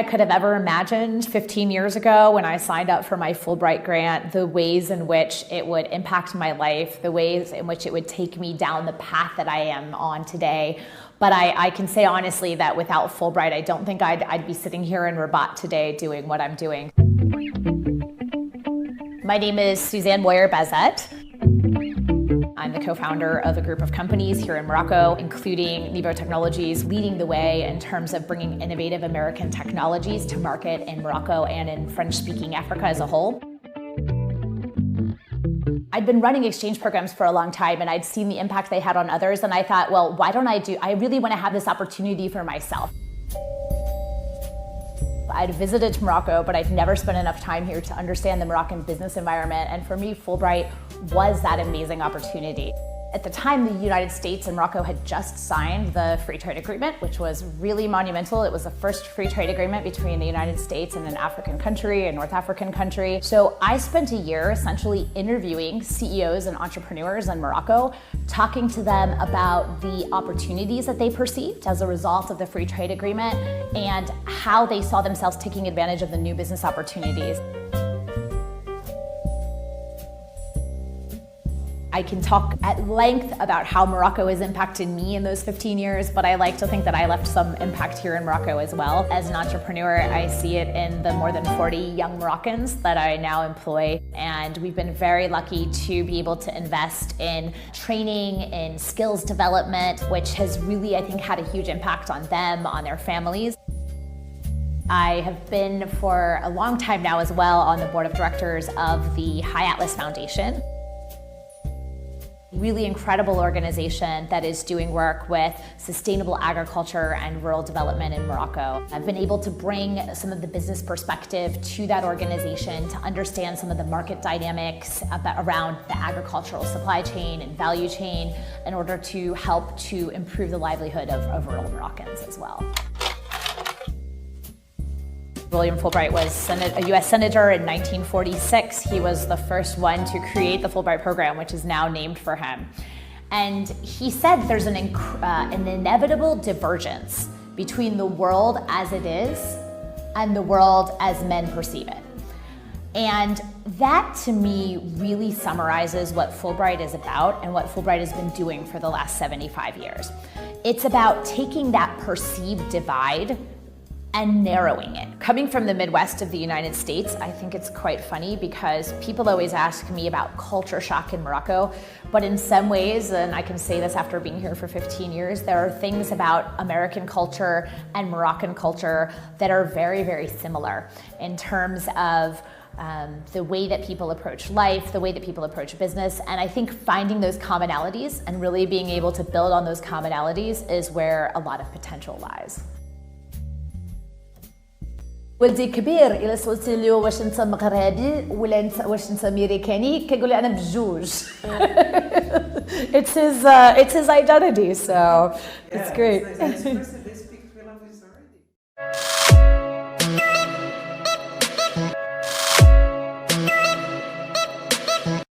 I could have ever imagined 15 years ago when I signed up for my Fulbright grant, the ways in which it would impact my life, the ways in which it would take me down the path that I am on today. But I can say honestly that without Fulbright, I don't think I'd be sitting here in Rabat today doing what I'm doing. My name is Suzanne Moyer-Bazet. I'm the co-founder of a group of companies here in Morocco, including Nebo Technologies, leading the way in terms of bringing innovative American technologies to market in Morocco and in French-speaking Africa as a whole. I'd been running exchange programs for a long time, and I'd seen the impact they had on others, and I thought, well, why don't I really want to have this opportunity for myself. I'd visited Morocco, but I'd never spent enough time here to understand the Moroccan business environment, and for me, Fulbright was that amazing opportunity. At the time, the United States and Morocco had just signed the free trade agreement, which was really monumental. It was the first free trade agreement between the United States and an African country, a North African country. So I spent a year essentially interviewing CEOs and entrepreneurs in Morocco, talking to them about the opportunities that they perceived as a result of the free trade agreement and how they saw themselves taking advantage of the new business opportunities. I can talk at length about how Morocco has impacted me in those 15 years, but I like to think that I left some impact here in Morocco as well. As an entrepreneur, I see it in the more than 40 young Moroccans that I now employ, and we've been very lucky to be able to invest in training, in skills development, which has really, I think, had a huge impact on them, on their families. I have been for a long time now as well on the board of directors of the High Atlas Foundation. Really incredible organization that is doing work with sustainable agriculture and rural development in Morocco. I've been able to bring some of the business perspective to that organization to understand some of the market dynamics around the agricultural supply chain and value chain in order to help to improve the livelihood of rural Moroccans as well. William Fulbright was a U.S. Senator in 1946. He was the first one to create the Fulbright program, which is now named for him. And he said there's an inevitable divergence between the world as it is and the world as men perceive it. And that, to me, really summarizes what Fulbright is about and what Fulbright has been doing for the last 75 years. It's about taking that perceived divide and narrowing it. Coming from the Midwest of the United States, I think it's quite funny because people always ask me about culture shock in Morocco, but in some ways, and I can say this after being here for 15 years, there are things about American culture and Moroccan culture that are very, very similar in terms of the way that people approach life, the way that people approach business, and I think finding those commonalities and really being able to build on those commonalities is where a lot of potential lies. ولدي كبير إلا سولتي له واش أنت مغربي ولا أنت واش أنت أمريكاني كيقول لي أنا بجوج. It's his identity, so it's great. It's impressive. They speak three languages.